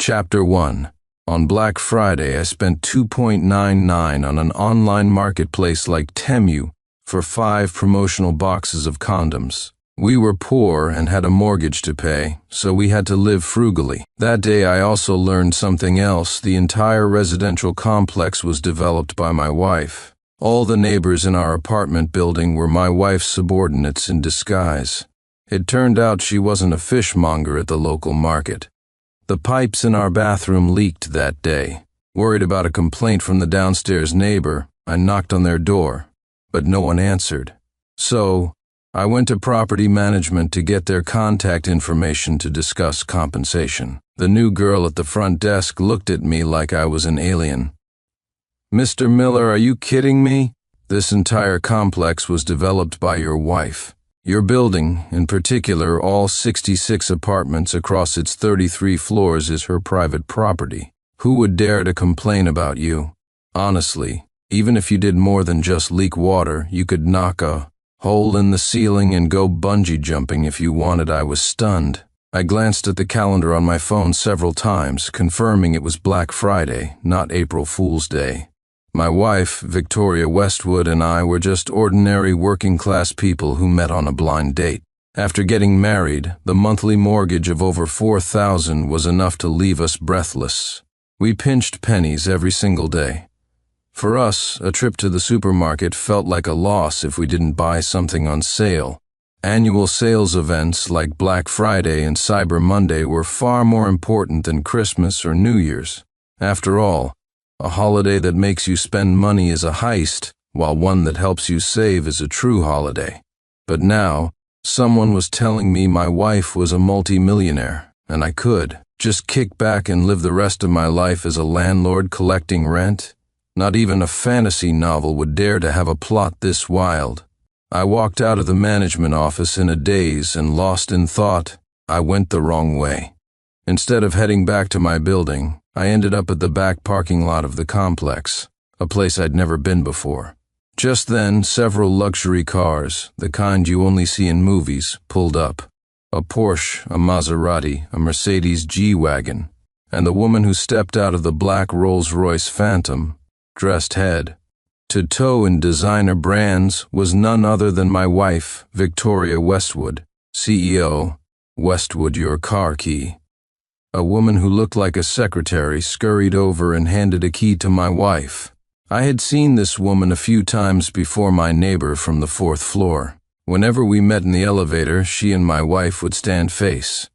Chapter 1. On Black Friday, I spent $2.99 on an online marketplace like Temu for 5 promotional boxes of condoms. We were poor and had a mortgage to pay, so we had to live frugally. That day I also learned something else. The entire residential complex was developed by my wife. All the neighbors in our apartment building were my wife's subordinates in disguise. It turned out she wasn't a fishmonger at the local market. The pipes in our bathroom leaked that day. Worried about a complaint from the downstairs neighbor, I knocked on their door, but no one answered. So, I went to property management to get their contact information to discuss compensation. The new girl at the front desk looked at me like I was an alien. "Mr. Miller, are you kidding me? This entire complex was developed by your wife. Your building, in particular, all 66 apartments across its 33 floors, is her private property. Who would dare to complain about you? Honestly, even if you did more than just leak water, you could knock a hole in the ceiling and go bungee jumping if you wanted." I was stunned. I glanced at the calendar on my phone several times, confirming it was Black Friday, not April Fool's Day. My wife, Victoria Westwood, and I were just ordinary working-class people who met on a blind date. After getting married, the monthly mortgage of over $4,000 was enough to leave us breathless. We pinched pennies every single day. For us, a trip to the supermarket felt like a loss if we didn't buy something on sale. Annual sales events like Black Friday and Cyber Monday were far more important than Christmas or New Year's. After all, a holiday that makes you spend money is a heist, while one that helps you save is a true holiday. But now, someone was telling me my wife was a multi-millionaire, and I could just kick back and live the rest of my life as a landlord collecting rent. Not even a fantasy novel would dare to have a plot this wild. I walked out of the management office in a daze and lost in thought. I went the wrong way. Instead of heading back to my building, I ended up at the back parking lot of the complex, a place I'd never been before. Just then, several luxury cars, the kind you only see in movies, pulled up. A Porsche, a Maserati, a Mercedes G-Wagon, and the woman who stepped out of the black Rolls-Royce Phantom, dressed head to toe in designer brands, was none other than my wife, Victoria Westwood, CEO, Westwood Your Car Key. A woman who looked like a secretary scurried over and handed a key to my wife. I had seen this woman a few times before, my neighbor from the 4th floor. Whenever we met in the elevator, she and my wife would stand face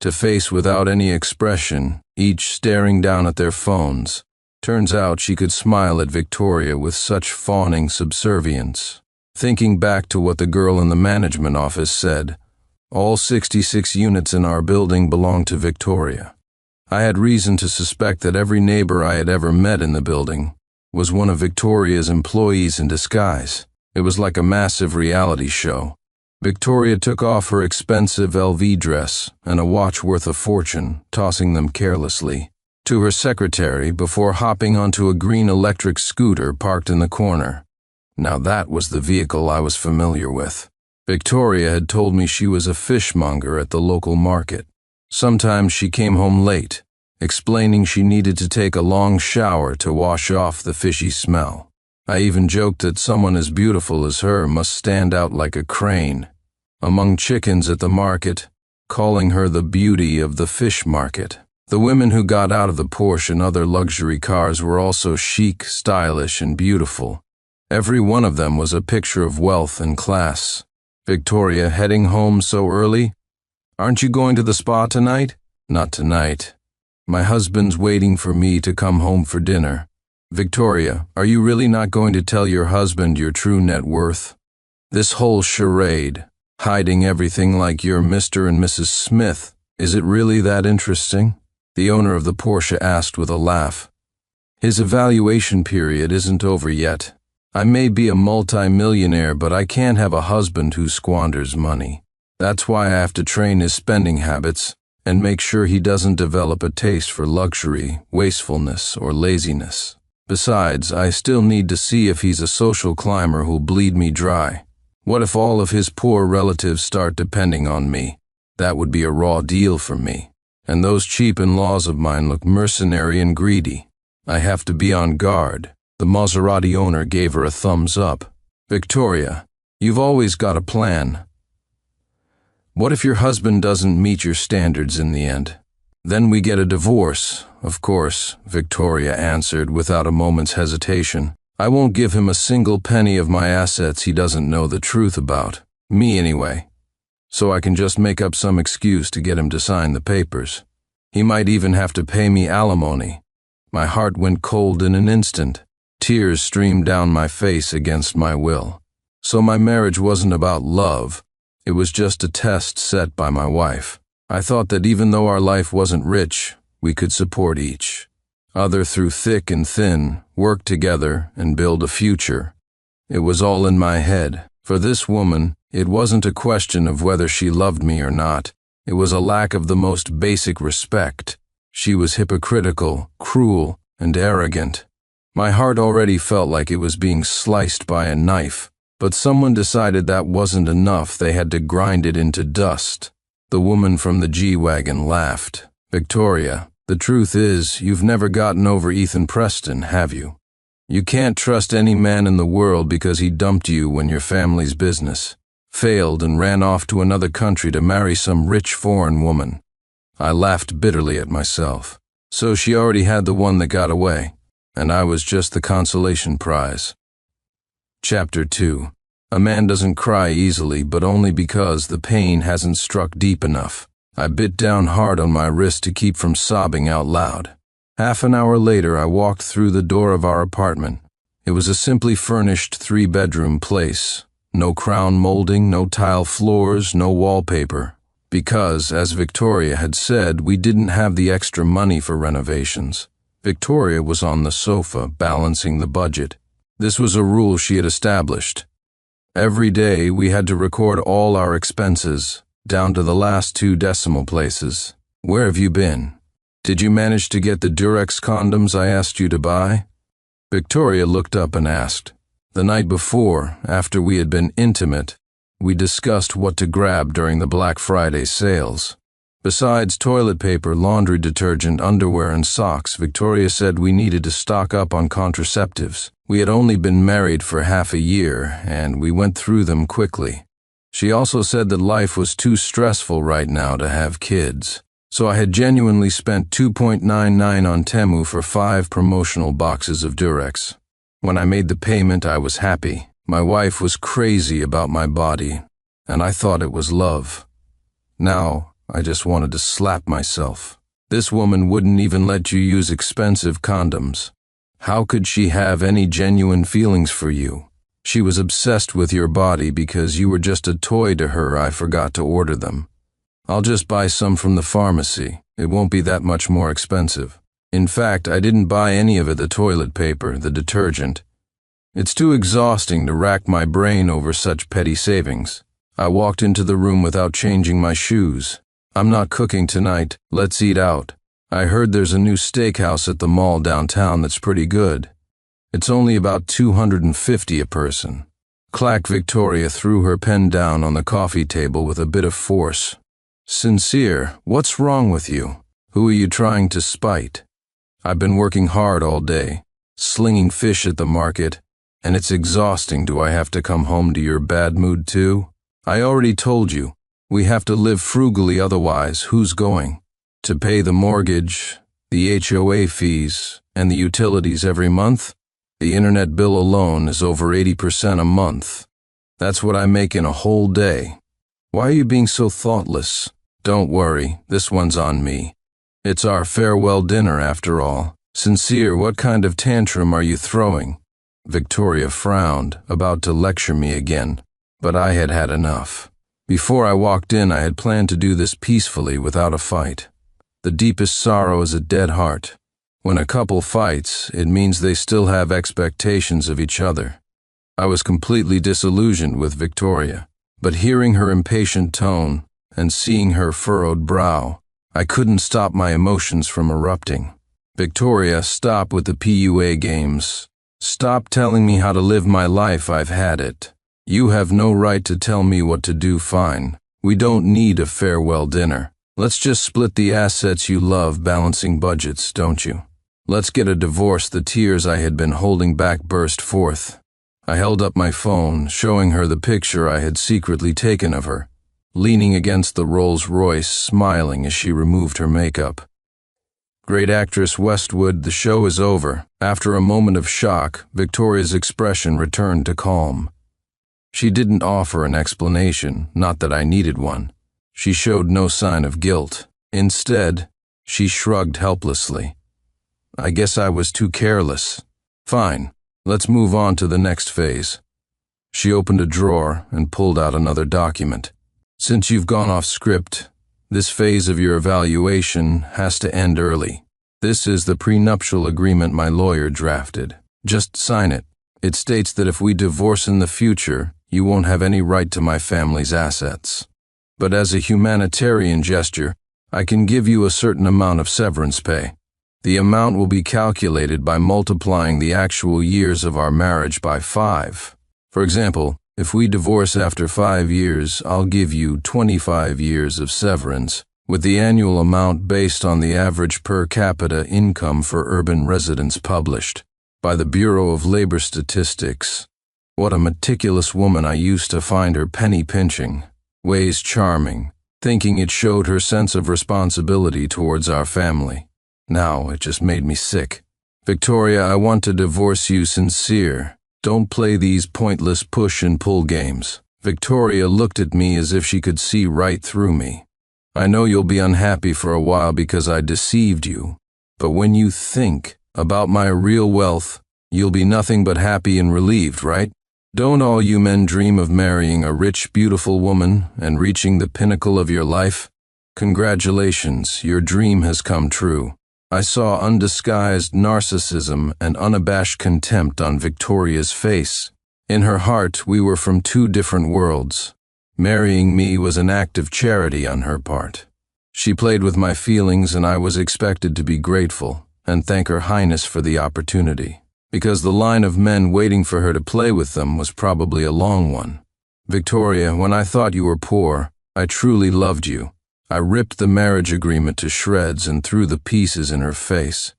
to face without any expression, each staring down at their phones. Turns out she could smile at Victoria with such fawning subservience. Thinking back to what the girl in the management office said, all 66 units in our building belonged to Victoria. I had reason to suspect that every neighbor I had ever met in the building was one of Victoria's employees in disguise. It was like a massive reality show. Victoria took off her expensive LV dress and a watch worth a fortune, tossing them carelessly to her secretary before hopping onto a green electric scooter parked in the corner. Now that was the vehicle I was familiar with. Victoria had told me she was a fishmonger at the local market. Sometimes she came home late, explaining she needed to take a long shower to wash off the fishy smell. I even joked that someone as beautiful as her must stand out like a crane among chickens at the market, calling her the beauty of the fish market. The women who got out of the Porsche and other luxury cars were also chic, stylish, and beautiful. Every one of them was a picture of wealth and class. "Victoria, heading home so early? Aren't you going to the spa tonight?" "Not tonight. My husband's waiting for me to come home for dinner." "Victoria, are you really not going to tell your husband your true net worth? This whole charade, hiding everything like you're Mr. and Mrs. Smith, is it really that interesting?" the owner of the Porsche asked with a laugh. "His evaluation period isn't over yet. I may be a multi-millionaire, but I can't have a husband who squanders money. That's why I have to train his spending habits and make sure he doesn't develop a taste for luxury, wastefulness, or laziness. Besides, I still need to see if he's a social climber who'll bleed me dry. What if all of his poor relatives start depending on me? That would be a raw deal for me. And those cheap in-laws of mine look mercenary and greedy. I have to be on guard. The Maserati owner gave her a thumbs up. Victoria, you've always got a plan. What if your husband doesn't meet your standards in the end? Then we get a divorce, of course, Victoria answered without a moment's hesitation. I won't give him a single penny of my assets he doesn't know the truth about. Me anyway. So I can just make up some excuse to get him to sign the papers. He might even have to pay me alimony. My heart went cold in an instant. Tears streamed down my face against my will. So my marriage wasn't about love. It was just a test set by my wife. I thought that even though our life wasn't rich, we could support each other through thick and thin, work together, and build a future. It was all in my head. For this woman, it wasn't a question of whether she loved me or not. It was a lack of the most basic respect. She was hypocritical, cruel, and arrogant. My heart already felt like it was being sliced by a knife, but someone decided that wasn't enough. They had to grind it into dust. The woman from the G-Wagon laughed. Victoria, the truth is, you've never gotten over Ethan Preston, have you? You can't trust any man in the world because he dumped you when your family's business failed and ran off to another country to marry some rich foreign woman. I laughed bitterly at myself. So she already had the one that got away, and I was just the consolation prize. Chapter 2. A man doesn't cry easily, but only because the pain hasn't struck deep enough. I bit down hard on my wrist to keep from sobbing out loud. Half an hour later, I walked through the door of our apartment. It was a simply furnished 3-bedroom place. No crown molding, no tile floors, no wallpaper. Because, as Victoria had said, we didn't have the extra money for renovations. Victoria was on the sofa, balancing the budget. This was a rule she had established. Every day, we had to record all our expenses, down to the last 2 decimal places. Where have you been? Did you manage to get the Durex condoms I asked you to buy? Victoria looked up and asked. The night before, after we had been intimate, we discussed what to grab during the Black Friday sales. Besides toilet paper, laundry detergent, underwear, and socks, Victoria said we needed to stock up on contraceptives. We had only been married for half a year, and we went through them quickly. She also said that life was too stressful right now to have kids. So I had genuinely spent $2.99 on Temu for 5 promotional boxes of Durex. When I made the payment, I was happy. My wife was crazy about my body, and I thought it was love. Now, I just wanted to slap myself. This woman wouldn't even let you use expensive condoms. How could she have any genuine feelings for you? She was obsessed with your body because you were just a toy to her. I forgot to order them. I'll just buy some from the pharmacy. It won't be that much more expensive. In fact, I didn't buy any of it, the toilet paper, the detergent. It's too exhausting to rack my brain over such petty savings. I walked into the room without changing my shoes. I'm not cooking tonight. Let's eat out. I heard there's a new steakhouse at the mall downtown that's pretty good. It's only about $250 a person. Clack. Victoria threw her pen down on the coffee table with a bit of force. Sincere, what's wrong with you? Who are you trying to spite? I've been working hard all day, slinging fish at the market, and it's exhausting. Do I have to come home to your bad mood too? I already told you, we have to live frugally, otherwise who's going to pay the mortgage, the HOA fees, and the utilities every month? The internet bill alone is over 80% a month. That's what I make in a whole day. Why are you being so thoughtless? Don't worry, this one's on me. It's our farewell dinner after all. Sincere, what kind of tantrum are you throwing? Victoria frowned, about to lecture me again, but I had had enough. Before I walked in, I had planned to do this peacefully without a fight. The deepest sorrow is a dead heart. When a couple fights, it means they still have expectations of each other. I was completely disillusioned with Victoria, but hearing her impatient tone and seeing her furrowed brow, I couldn't stop my emotions from erupting. Victoria, stop with the PUA games. Stop telling me how to live my life. I've had it. You have no right to tell me what to do. Fine. We don't need a farewell dinner. Let's just split the assets. You love balancing budgets, don't you? Let's get a divorce. The tears I had been holding back burst forth. I held up my phone, showing her the picture I had secretly taken of her, leaning against the Rolls-Royce, smiling as she removed her makeup. Great actress Westwood, the show is over. After a moment of shock, Victoria's expression returned to calm. She didn't offer an explanation, not that I needed one. She showed no sign of guilt. Instead, she shrugged helplessly. I guess I was too careless. Fine, let's move on to the next phase. She opened a drawer and pulled out another document. Since you've gone off script, this phase of your evaluation has to end early. This is the prenuptial agreement my lawyer drafted. Just sign it. It states that if we divorce in the future, you won't have any right to my family's assets. But as a humanitarian gesture, I can give you a certain amount of severance pay. The amount will be calculated by multiplying the actual years of our marriage by 5. For example, if we divorce after 5 years, I'll give you 25 years of severance, with the annual amount based on the average per capita income for urban residents published by the Bureau of Labor Statistics. What a meticulous woman I used to find her penny pinching. Ways charming, thinking it showed her sense of responsibility towards our family. Now it just made me sick. Victoria, I want to divorce you. Sincere. Don't play these pointless push and pull games. Victoria looked at me as if she could see right through me. I know you'll be unhappy for a while because I deceived you, but when you think about my real wealth, you'll be nothing but happy and relieved, right? Don't all you men dream of marrying a rich, beautiful woman and reaching the pinnacle of your life? Congratulations, your dream has come true. I saw undisguised narcissism and unabashed contempt on Victoria's face. In her heart, we were from 2 different worlds. Marrying me was an act of charity on her part. She played with my feelings, and I was expected to be grateful and thank Her Highness for the opportunity, because the line of men waiting for her to play with them was probably a long one. Victoria, when I thought you were poor, I truly loved you. I ripped the marriage agreement to shreds and threw the pieces in her face.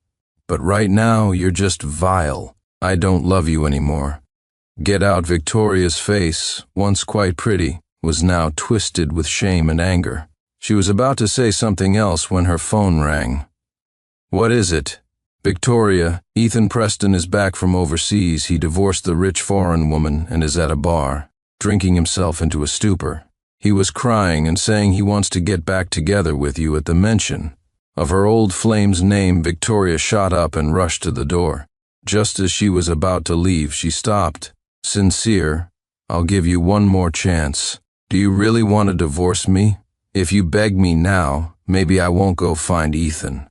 But right now, you're just vile. I don't love you anymore. Get out. Victoria's face, once quite pretty, was now twisted with shame and anger. She was about to say something else when her phone rang. What is it? Victoria, Ethan Preston is back from overseas. He divorced the rich foreign woman and is at a bar, drinking himself into a stupor. He was crying and saying he wants to get back together with you. At the mention of her old flame's name, Victoria shot up and rushed to the door. Just as she was about to leave, she stopped. Sincere, I'll give you one more chance. Do you really want to divorce me? If you beg me now, maybe I won't go find Ethan.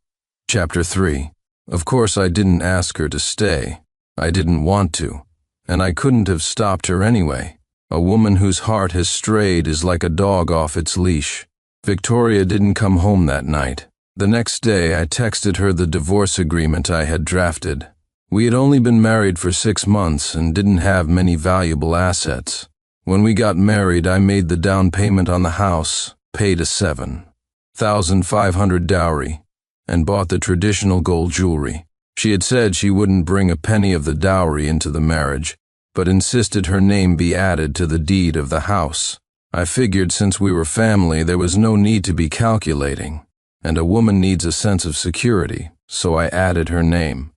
Chapter 3. Of course, I didn't ask her to stay. I didn't want to, and I couldn't have stopped her anyway. A woman whose heart has strayed is like a dog off its leash. Victoria didn't come home that night. The next day, I texted her the divorce agreement I had drafted. We had only been married for 6 months and didn't have many valuable assets. When we got married, I made the down payment on the house, paid a $7,500 dowry, and bought the traditional gold jewelry. She had said she wouldn't bring a penny of the dowry into the marriage, but insisted her name be added to the deed of the house. I figured since we were family, there was no need to be calculating, and a woman needs a sense of security, so I added her name.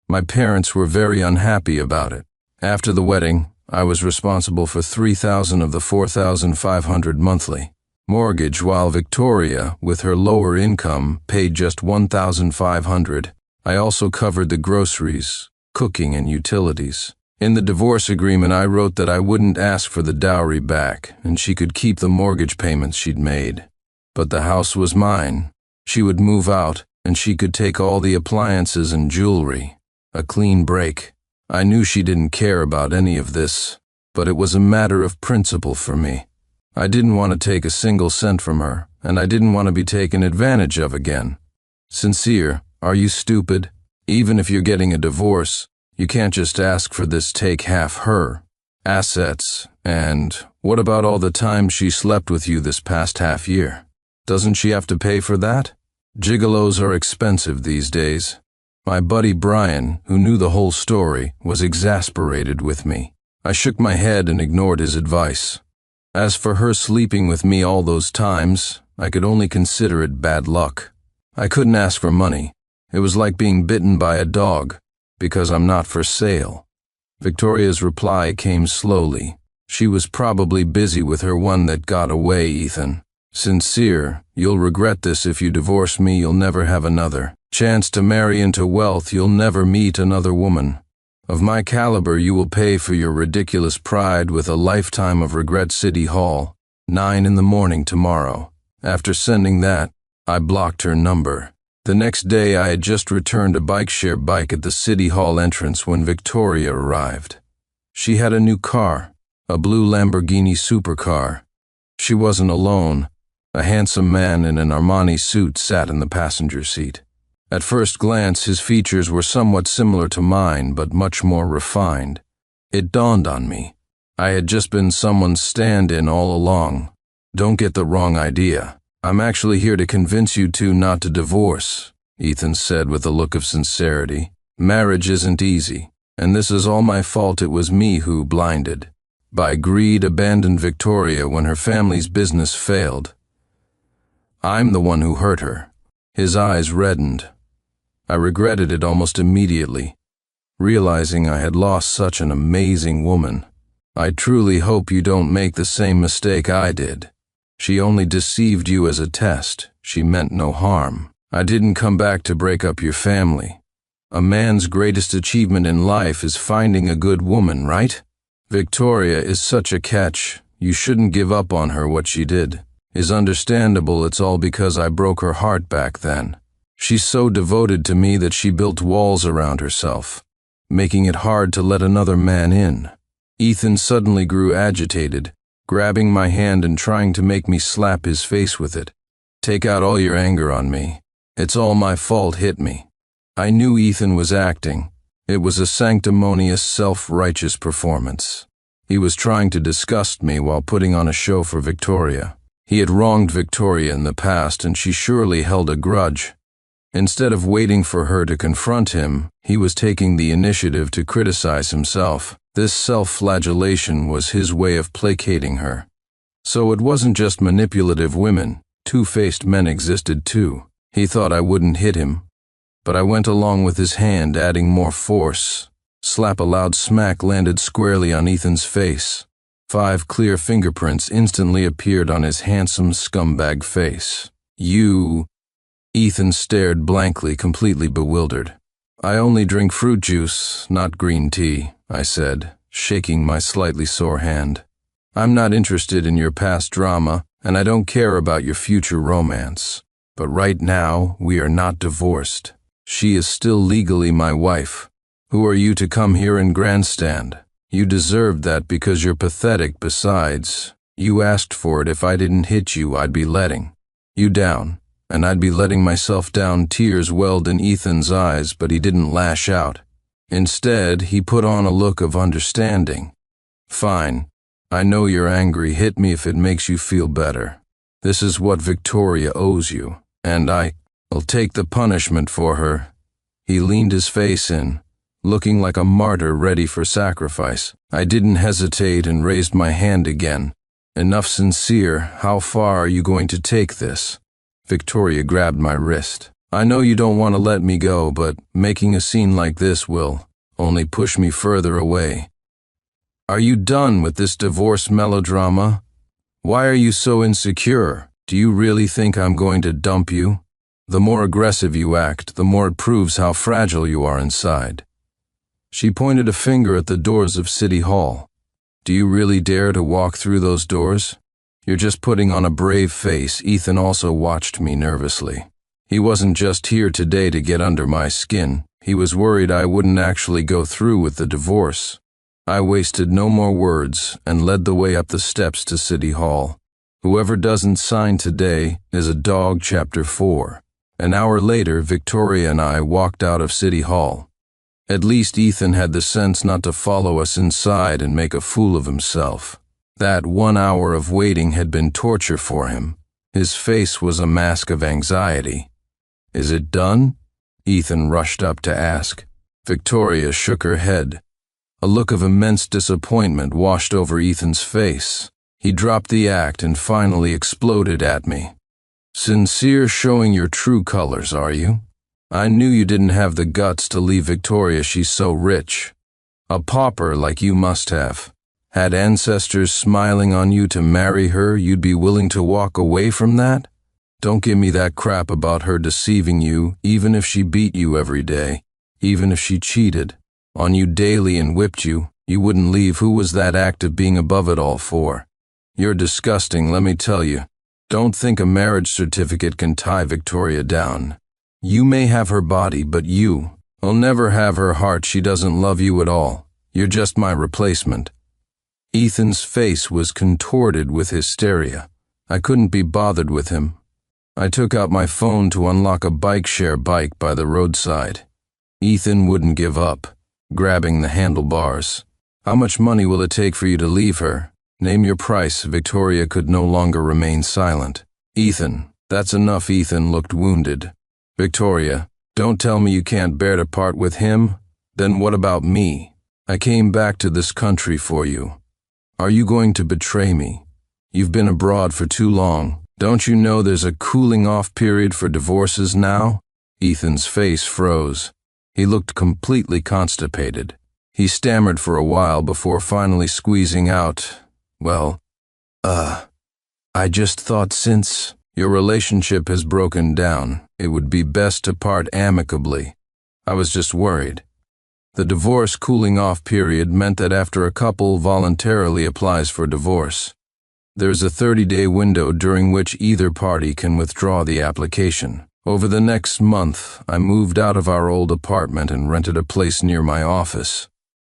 My parents were very unhappy about it. After the wedding, I was responsible for $3,000 of the $4,500 monthly mortgage, while Victoria, with her lower income, paid just $1,500. I also covered the groceries, cooking, and utilities. In the divorce agreement, I wrote that I wouldn't ask for the dowry back, and she could keep the mortgage payments she'd made. But the house was mine. She would move out, and she could take all the appliances and jewelry. A clean break. I knew she didn't care about any of this, but it was a matter of principle for me. I didn't want to take a single cent from her, and I didn't want to be taken advantage of again. Sincere, are you stupid? Even if you're getting a divorce, you can't just ask for this. Take half her assets, and what about all the time she slept with you this past half year? Doesn't she have to pay for that? Gigolos are expensive these days. My buddy Brian, who knew the whole story, was exasperated with me. I shook my head and ignored his advice. As for her sleeping with me all those times, I could only consider it bad luck. I couldn't ask for money. It was like being bitten by a dog, because I'm not for sale. Victoria's reply came slowly. She was probably busy with her one that got away, Ethan. Sincere, you'll regret this. If you divorce me, you'll never have another chance to marry into wealth. You'll never meet another woman of my caliber. You will pay for your ridiculous pride with a lifetime of regret. City Hall, 9 in the morning tomorrow. After sending that, I blocked her number. The next day I had just returned a bike-share bike at the City Hall entrance when Victoria arrived. She had a new car, a blue Lamborghini supercar. She wasn't alone. A handsome man in an Armani suit sat in the passenger seat. At first glance, his features were somewhat similar to mine, but much more refined. It dawned on me. I had just been someone's stand-in all along. Don't get the wrong idea. I'm actually here to convince you two not to divorce, Ethan said with a look of sincerity. Marriage isn't easy, and this is all my fault. It was me who, blinded by greed, abandoned Victoria when her family's business failed. I'm the one who hurt her. His eyes reddened. I regretted it almost immediately, realizing I had lost such an amazing woman. I truly hope you don't make the same mistake I did. She only deceived you as a test. She meant no harm. I didn't come back to break up your family. A man's greatest achievement in life is finding a good woman, right? Victoria is such a catch. You shouldn't give up on her. What she did is understandable. It's all because I broke her heart back then. She's so devoted to me that she built walls around herself, making it hard to let another man in. Ethan suddenly grew agitated, grabbing my hand and trying to make me slap his face with it. Take out all your anger on me. It's all my fault. Hit me. I knew Ethan was acting. It was a sanctimonious, self-righteous performance. He was trying to disgust me while putting on a show for Victoria. He had wronged Victoria in the past, and she surely held a grudge. Instead of waiting for her to confront him, he was taking the initiative to criticize himself. This self-flagellation was his way of placating her. So it wasn't just manipulative women. Two-faced men existed too. He thought I wouldn't hit him, but I went along with his hand, adding more force. Slap! A loud smack landed squarely on Ethan's face. 5 clear fingerprints instantly appeared on his handsome scumbag face. You... Ethan stared blankly, completely bewildered. I only drink fruit juice, not green tea, I said, shaking my slightly sore hand. I'm not interested in your past drama, and I don't care about your future romance. But right now, we are not divorced. She is still legally my wife. Who are you to come here and grandstand? You deserved that because you're pathetic. Besides, you asked for it. If I didn't hit you, I'd be letting you down, and I'd be letting myself down. Tears welled in Ethan's eyes, but he didn't lash out. Instead, he put on a look of understanding. Fine. I know you're angry. Hit me if it makes you feel better. This is what Victoria owes you, and I'll take the punishment for her. He leaned his face in, looking like a martyr ready for sacrifice. I didn't hesitate and raised my hand again. Enough. Sincere, how far are you going to take this? Victoria grabbed my wrist. I know you don't want to let me go, but making a scene like this will only push me further away. Are you done with this divorce melodrama? Why are you so insecure? Do you really think I'm going to dump you? The more aggressive you act, the more it proves how fragile you are inside. She pointed a finger at the doors of City Hall. Do you really dare to walk through those doors? You're just putting on a brave face. Ethan also watched me nervously. He wasn't just here today to get under my skin. He was worried I wouldn't actually go through with the divorce. I wasted no more words and led the way up the steps to City Hall. Whoever doesn't sign today is a dog. Chapter 4. An hour later, Victoria and I walked out of City Hall. At least Ethan had the sense not to follow us inside and make a fool of himself. That 1 hour of waiting had been torture for him. His face was a mask of anxiety. "Is it done?" Ethan rushed up to ask. Victoria shook her head. A look of immense disappointment washed over Ethan's face. He dropped the act and finally exploded at me. "Sincere showing your true colors, are you? I knew you didn't have the guts to leave Victoria, she's so rich. A pauper like you must have. Had ancestors smiling on you to marry her, you'd be willing to walk away from that? Don't give me that crap about her deceiving you, even if she beat you every day, even if she cheated on you daily and whipped you, you wouldn't leave. Who was that act of being above it all for? You're disgusting, let me tell you. Don't think a marriage certificate can tie Victoria down. You may have her body, but you'll never have her heart. She doesn't love you at all. You're just my replacement." Ethan's face was contorted with hysteria. I couldn't be bothered with him. I took out my phone to unlock a bike-share bike by the roadside. Ethan wouldn't give up, grabbing the handlebars. "How much money will it take for you to leave her? Name your price." Victoria could no longer remain silent. "Ethan, that's enough." Ethan looked wounded. "Victoria, don't tell me you can't bear to part with him. Then what about me? I came back to this country for you. Are you going to betray me? You've been abroad for too long. Don't you know there's a cooling-off period for divorces now?" Ethan's face froze. He looked completely constipated. He stammered for a while before finally squeezing out, "Well, I just thought since your relationship has broken down, it would be best to part amicably. I was just worried." The divorce cooling-off period meant that after a couple voluntarily applies for divorce, there's a 30-day window during which either party can withdraw the application. Over the next month, I moved out of our old apartment and rented a place near my office.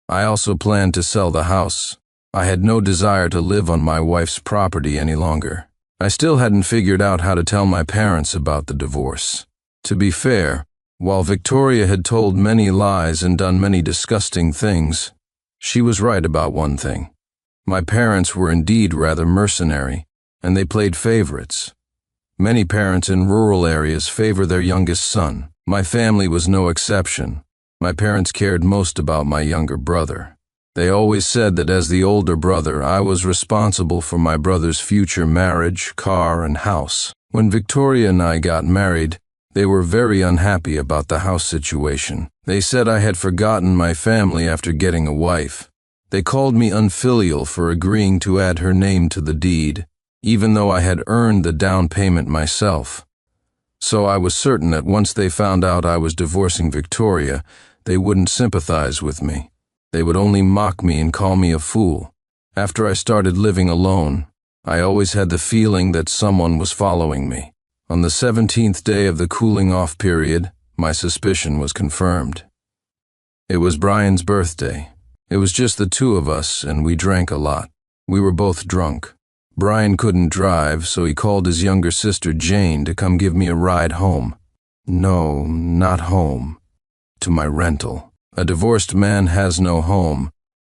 I also planned to sell the house. I had no desire to live on my wife's property any longer. I still hadn't figured out how to tell my parents about the divorce. To be fair, while Victoria had told many lies and done many disgusting things, she was right about one thing. My parents were indeed rather mercenary, and they played favorites. Many parents in rural areas favor their youngest son. My family was no exception. My parents cared most about my younger brother. They always said that as the older brother, I was responsible for my brother's future marriage, car, and house. When Victoria and I got married, they were very unhappy about the house situation. They said I had forgotten my family after getting a wife. They called me unfilial for agreeing to add her name to the deed, even though I had earned the down payment myself. So I was certain that once they found out I was divorcing Victoria, they wouldn't sympathize with me. They would only mock me and call me a fool. After I started living alone, I always had the feeling that someone was following me. On the 17th day of the cooling-off period, my suspicion was confirmed. It was Brian's birthday. It was just the two of us, and we drank a lot. We were both drunk. Brian couldn't drive, so he called his younger sister Jane to come give me a ride home. No, not home. To my rental. A divorced man has no home.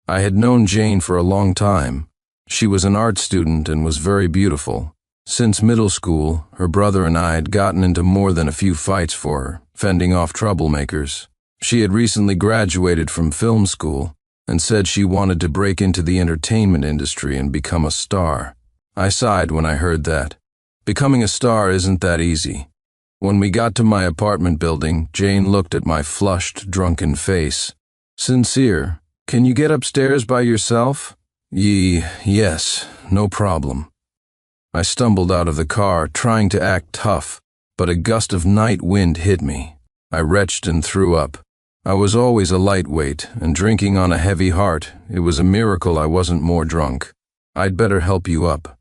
I had known Jane for a long time. She was an art student and was very beautiful. Since middle school, her brother and I had gotten into more than a few fights for her, fending off troublemakers. She had recently graduated from film school and said she wanted to break into the entertainment industry and become a star. I sighed when I heard that. Becoming a star isn't that easy. When we got to my apartment building, Jane looked at my flushed, drunken face. "Sincere, can you get upstairs by yourself?" Yes, no problem." I stumbled out of the car, trying to act tough, but a gust of night wind hit me. I retched and threw up. I was always a lightweight, and drinking on a heavy heart, it was a miracle I wasn't more drunk. "I'd better help you up."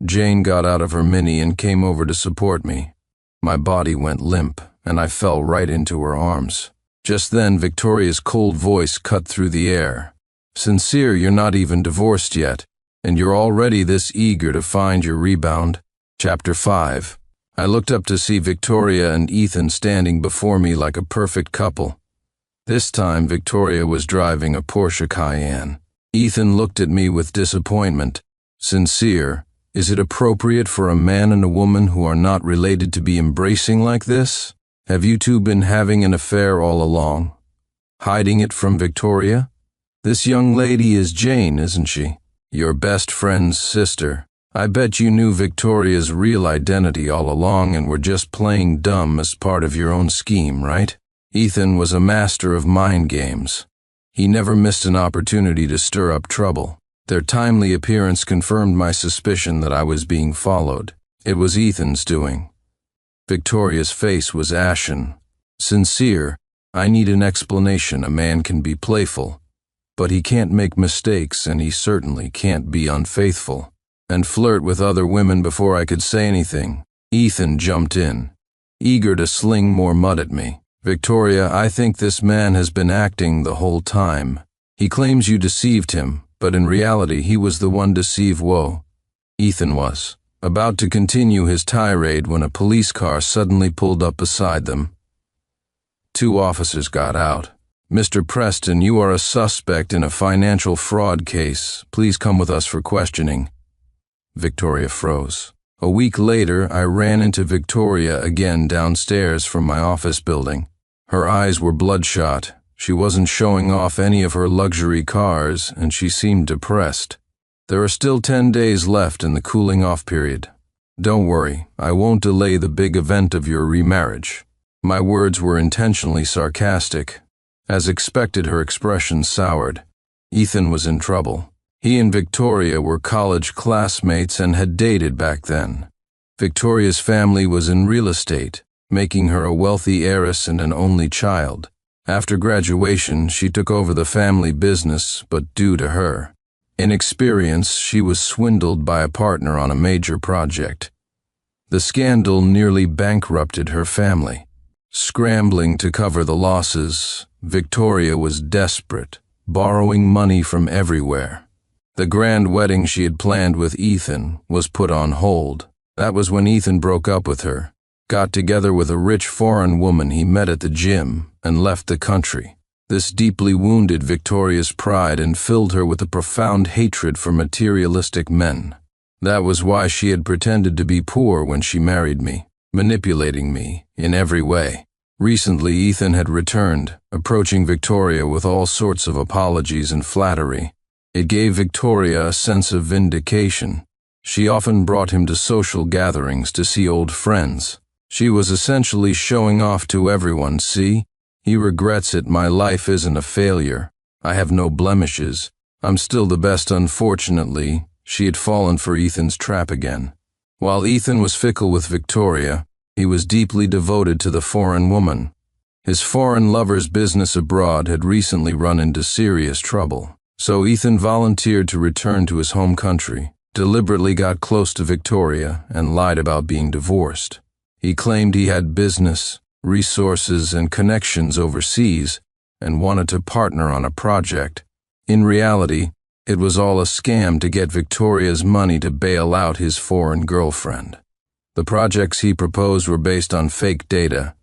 Jane got out of her Mini and came over to support me. My body went limp, and I fell right into her arms. Just then, Victoria's cold voice cut through the air. "Sincere, you're not even divorced yet, and you're already this eager to find your rebound." Chapter 5. I looked up to see Victoria and Ethan standing before me like a perfect couple. This time, Victoria was driving a Porsche Cayenne. Ethan looked at me with disappointment. "Sincere, Is it appropriate for a man and a woman who are not related to be embracing like this? Have you two been having an affair all along? Hiding it from Victoria? This young lady is Jane, isn't she? Your best friend's sister. I bet you knew Victoria's real identity all along and were just playing dumb as part of your own scheme, right? Ethan was a master of mind games. He never missed an opportunity to stir up trouble. Their timely appearance confirmed my suspicion that I was being followed. It was Ethan's doing. Victoria's face was ashen. Sincere, I need an explanation. A man can be playful, but he can't make mistakes, and he certainly can't be unfaithful and flirt with other women. Before I could say anything, Ethan jumped in, eager to sling more mud at me. Victoria, I think this man has been acting the whole time. He claims you deceived him, but in reality he was the one deceived. Whoa. Ethan was about to continue his tirade when a police car suddenly pulled up beside them. 2 officers got out. Mr. Preston, you are a suspect in a financial fraud case. Please come with us for questioning. Victoria froze. A week later, I ran into Victoria again downstairs from my office building. Her eyes were bloodshot. She wasn't showing off any of her luxury cars, and she seemed depressed. There are still 10 days left in the cooling-off period. Don't worry, I won't delay the big event of your remarriage. My words were intentionally sarcastic. As expected, her expression soured. Ethan was in trouble. He and Victoria were college classmates and had dated back then. Victoria's family was in real estate, making her a wealthy heiress and an only child. After graduation, she took over the family business, but due to her inexperience, she was swindled by a partner on a major project. The scandal nearly bankrupted her family. Scrambling to cover the losses, Victoria was desperate, borrowing money from everywhere. The grand wedding she had planned with Ethan was put on hold. That was when Ethan broke up with her, got together with a rich foreign woman he met at the gym, and left the country. This deeply wounded Victoria's pride and filled her with a profound hatred for materialistic men. That was why she had pretended to be poor when she married me, manipulating me in every way. Recently, Ethan had returned, approaching Victoria with all sorts of apologies and flattery. It gave Victoria a sense of vindication. She often brought him to social gatherings to see old friends. She was essentially showing off to everyone. See? He regrets it. My life isn't a failure. I have no blemishes. I'm still the best. Unfortunately, she had fallen for Ethan's trap again. While Ethan was fickle with Victoria, he was deeply devoted to the foreign woman. His foreign lover's business abroad had recently run into serious trouble, so Ethan volunteered to return to his home country, deliberately got close to Victoria, and lied about being divorced. He claimed he had business, resources, and connections overseas, and wanted to partner on a project. In reality, it was all a scam to get Victoria's money to bail out his foreign girlfriend. The projects he proposed were based on fake data.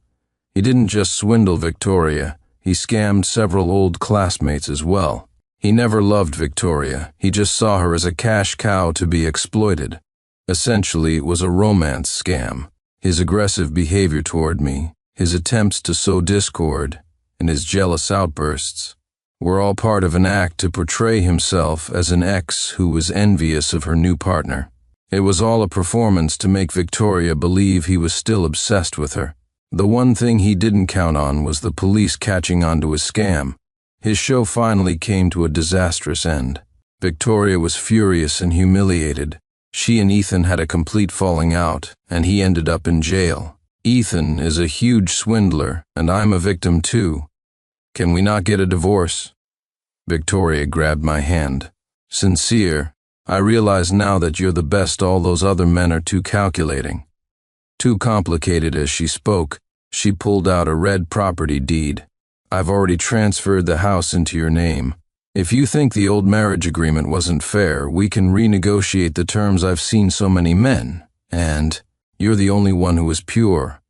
He didn't just swindle Victoria, he scammed several old classmates as well. He never loved Victoria, he just saw her as a cash cow to be exploited. Essentially, it was a romance scam. His aggressive behavior toward me, his attempts to sow discord, and his jealous outbursts were all part of an act to portray himself as an ex who was envious of her new partner. It was all a performance to make Victoria believe he was still obsessed with her. The one thing he didn't count on was the police catching on to his scam. His show finally came to a disastrous end. Victoria was furious and humiliated. She and Ethan had a complete falling out, and he ended up in jail. Ethan is a huge swindler, and I'm a victim too. Can we not get a divorce? Victoria grabbed my hand. Sincere, I realize now that you're the best. All those other men are too calculating. Too complicated. As she spoke, she pulled out a red property deed. I've already transferred the house into your name. If you think the old marriage agreement wasn't fair, we can renegotiate the terms. I've seen so many men, and you're the only one who is pure.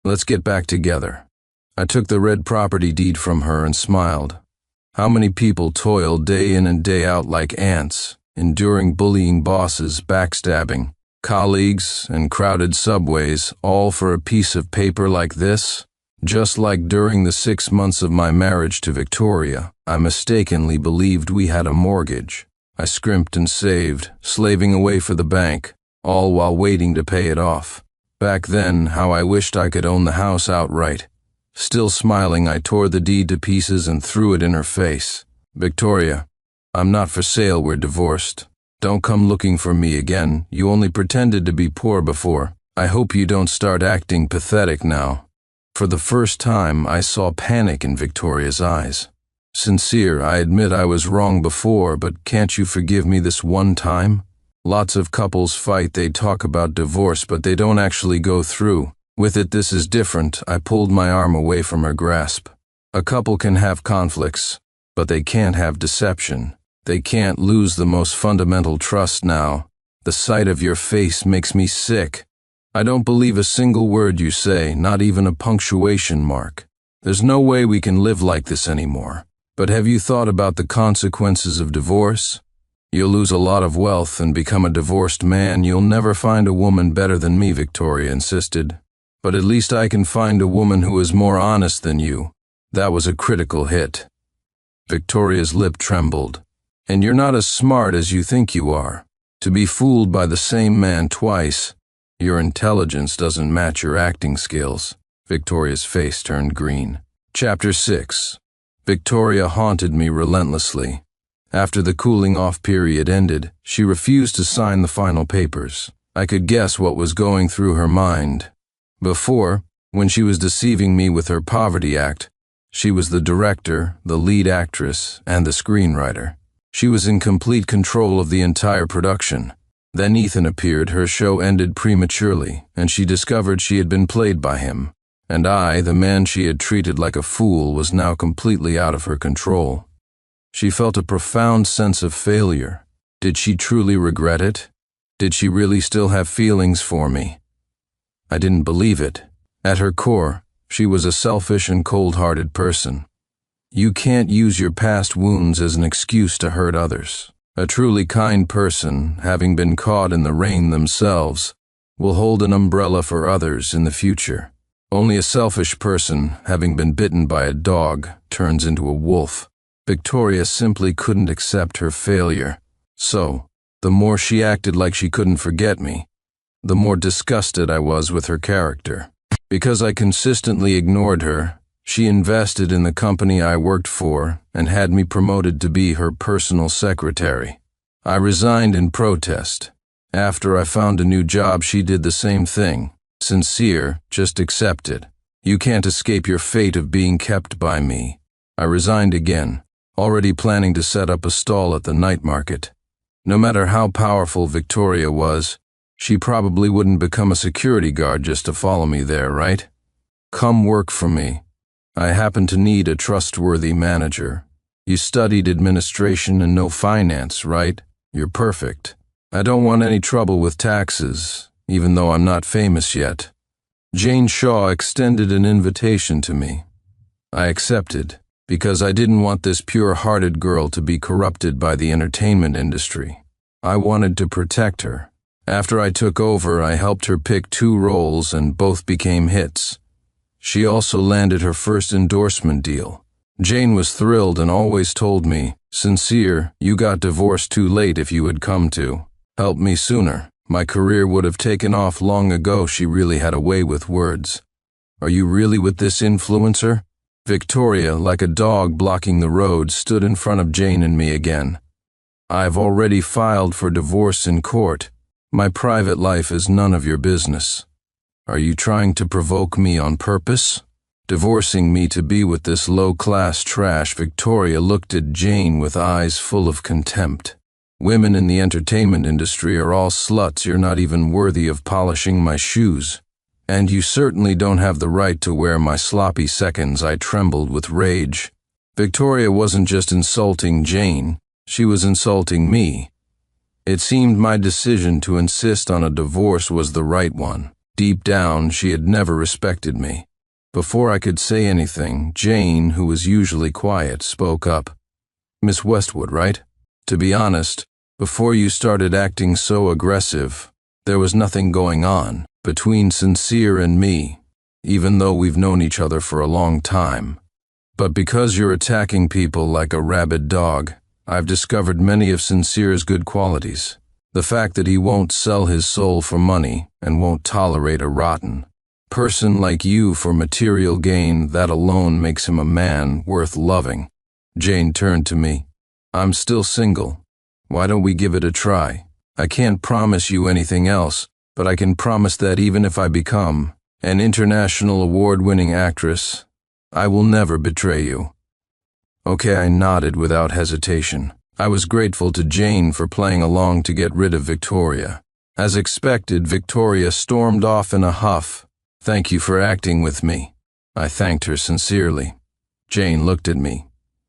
Let's get back together. I took the red property deed from her and smiled. How many people toil day in and day out like ants, enduring bullying bosses, backstabbing, colleagues, and crowded subways, all for a piece of paper like this? Just like during the 6 months of my marriage to Victoria, I mistakenly believed we had a mortgage. I scrimped and saved, slaving away for the bank, all while waiting to pay it off. Back then, how I wished I could own the house outright. Still smiling, I tore the deed to pieces and threw it in her face. Victoria, I'm not for sale, we're divorced. Don't come looking for me again. You only pretended to be poor before. I hope you don't start acting pathetic now. For the first time, I saw panic in Victoria's eyes. Sincere, I admit I was wrong before, but can't you forgive me this one time? Lots of couples fight, they talk about divorce, but they don't actually go through with it. This is different. I pulled my arm away from her grasp. A couple can have conflicts, but they can't have deception. They can't lose the most fundamental trust now. The sight of your face makes me sick. I don't believe a single word you say, not even a punctuation mark. There's no way we can live like this anymore. But have you thought about the consequences of divorce? You'll lose a lot of wealth and become a divorced man. You'll never find a woman better than me, Victoria insisted. But at least I can find a woman who is more honest than you. That was a critical hit. Victoria's lip trembled. And you're not as smart as you think you are. To be fooled by the same man twice. Your intelligence doesn't match your acting skills. Victoria's face turned green. Chapter 6. Victoria haunted me relentlessly. After the cooling-off period ended, she refused to sign the final papers. I could guess what was going through her mind. Before, when she was deceiving me with her poverty act, she was the director, the lead actress, and the screenwriter. She was in complete control of the entire production. Then Ethan appeared, her show ended prematurely, and she discovered she had been played by him. And I, the man she had treated like a fool, was now completely out of her control. She felt a profound sense of failure. Did she truly regret it? Did she really still have feelings for me? I didn't believe it. At her core, she was a selfish and cold-hearted person. You can't use your past wounds as an excuse to hurt others. A truly kind person, having been caught in the rain themselves, will hold an umbrella for others in the future. Only a selfish person, having been bitten by a dog, turns into a wolf. Victoria simply couldn't accept her failure. So, the more she acted like she couldn't forget me, the more disgusted I was with her character. Because I consistently ignored her, she invested in the company I worked for and had me promoted to be her personal secretary. I resigned in protest. After I found a new job, she did the same thing. Sincere, just accept it. You can't escape your fate of being kept by me. I resigned again, already planning to set up a stall at the night market. No matter how powerful Victoria was, she probably wouldn't become a security guard just to follow me there, right? Come work for me. I happen to need a trustworthy manager. You studied administration and know finance, right? You're perfect. I don't want any trouble with taxes, even though I'm not famous yet. Jane Shaw extended an invitation to me. I accepted, because I didn't want this pure-hearted girl to be corrupted by the entertainment industry. I wanted to protect her. After I took over, I helped her pick 2 roles and both became hits. She also landed her first endorsement deal. Jane was thrilled and always told me, "Sincere, you got divorced too late. If you had come to help me sooner, my career would have taken off long ago." She really had a way with words. Are you really with this influencer? Victoria, like a dog blocking the road, stood in front of Jane and me again. I've already filed for divorce in court. My private life is none of your business. Are you trying to provoke me on purpose? Divorcing me to be with this low-class trash? Victoria looked at Jane with eyes full of contempt. Women in the entertainment industry are all sluts. You're not even worthy of polishing my shoes. And you certainly don't have the right to wear my sloppy seconds. I trembled with rage. Victoria wasn't just insulting Jane, she was insulting me. It seemed my decision to insist on a divorce was the right one. Deep down, she had never respected me. Before I could say anything, Jane, who was usually quiet, spoke up. Miss Westwood, right? To be honest, Before you started acting so aggressive, there was nothing going on between Sincere and me, even though we've known each other for a long time. But because you're attacking people like a rabid dog, I've discovered many of Sincere's good qualities. The fact that he won't sell his soul for money and won't tolerate a rotten person like you for material gain, that alone makes him a man worth loving. Jane turned to me. I'm still single. Why don't we give it a try? I can't promise you anything else, but I can promise that even if I become an international award-winning actress, I will never betray you. Okay, I nodded without hesitation. I was grateful to Jane for playing along to get rid of Victoria. As expected, Victoria stormed off in a huff. Thank you for acting with me. I thanked her sincerely. Jane looked at me.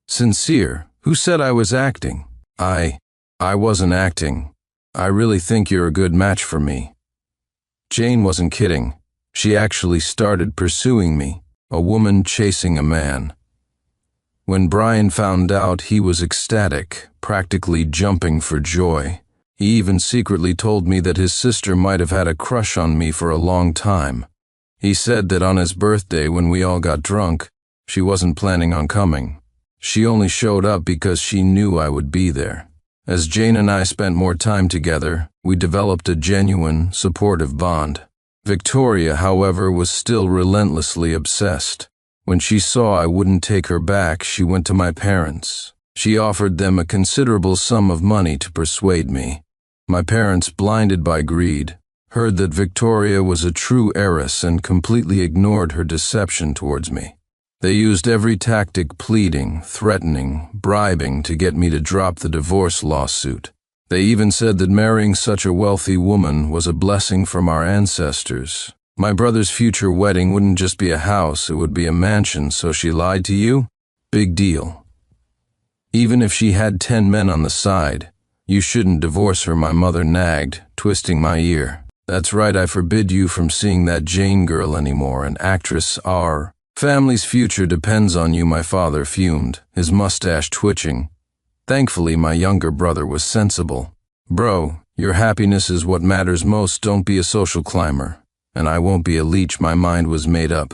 Sincere? Who said I was acting? I wasn't acting. I really think you're a good match for me. Jane wasn't kidding. She actually started pursuing me, a woman chasing a man. When Brian found out, he was ecstatic, practically jumping for joy. He even secretly told me that his sister might have had a crush on me for a long time. He said that on his birthday, when we all got drunk, she wasn't planning on coming. She only showed up because she knew I would be there. As Jane and I spent more time together, we developed a genuine, supportive bond. Victoria, however, was still relentlessly obsessed. When she saw I wouldn't take her back, she went to my parents. She offered them a considerable sum of money to persuade me. My parents, blinded by greed, heard that Victoria was a true heiress and completely ignored her deception towards me. They used every tactic, pleading, threatening, bribing, to get me to drop the divorce lawsuit. They even said that marrying such a wealthy woman was a blessing from our ancestors. My brother's future wedding wouldn't just be a house, it would be a mansion, so she lied to you? Big deal. Even if she had 10 men on the side, you shouldn't divorce her, my mother nagged, twisting my ear. That's right, I forbid you from seeing that Jane girl anymore, an actress. Our family's future depends on you, my father fumed, his mustache twitching. Thankfully, my younger brother was sensible. Bro, your happiness is what matters most, don't be a social climber. And I won't be a leech, my mind was made up.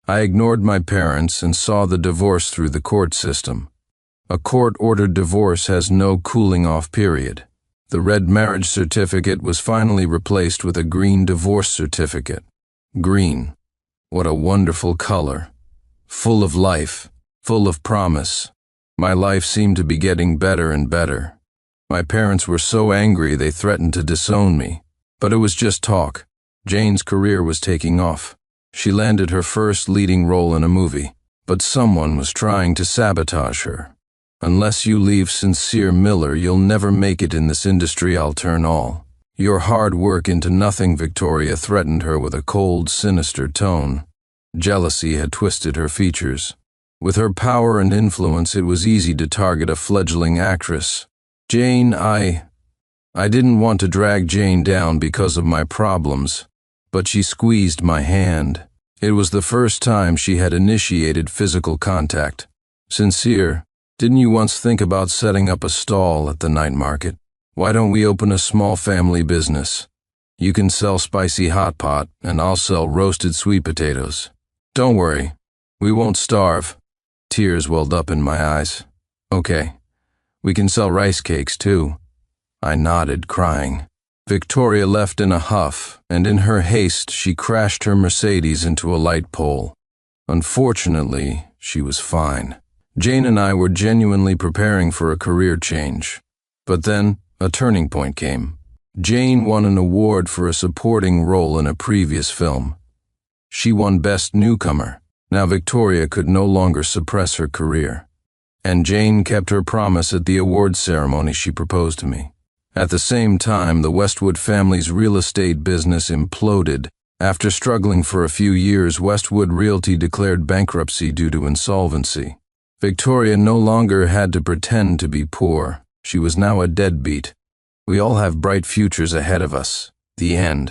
I ignored my parents and saw the divorce through the court system. A court-ordered divorce has no cooling-off period. The red marriage certificate was finally replaced with a green divorce certificate. Green. What a wonderful color. Full of life, full of promise. My life seemed to be getting better and better. My parents were so angry they threatened to disown me. But it was just talk. Jane's career was taking off. She landed her first leading role in a movie, but someone was trying to sabotage her. Unless you leave Sincere Miller, you'll never make it in this industry, I'll turn all your hard work into nothing, Victoria threatened her with a cold, sinister tone. Jealousy had twisted her features. With her power and influence, it was easy to target a fledgling actress. Jane, I didn't want to drag Jane down because of my problems, but she squeezed my hand. It was the first time she had initiated physical contact. Sincere, didn't you once think about setting up a stall at the night market? Why don't we open a small family business? You can sell spicy hot pot, and I'll sell roasted sweet potatoes. Don't worry, we won't starve. Tears welled up in my eyes. Okay, we can sell rice cakes too. I nodded, crying. Victoria left in a huff, and in her haste she crashed her Mercedes into a light pole. Unfortunately, she was fine. Jane and I were genuinely preparing for a career change. But then, a turning point came. Jane won an award for a supporting role in a previous film. She won Best Newcomer. Now Victoria could no longer suppress her career. And Jane kept her promise at the awards ceremony. She proposed to me. At the same time, the Westwood family's real estate business imploded. After struggling for a few years, Westwood Realty declared bankruptcy due to insolvency. Victoria no longer had to pretend to be poor. She was now a deadbeat. We all have bright futures ahead of us. The end.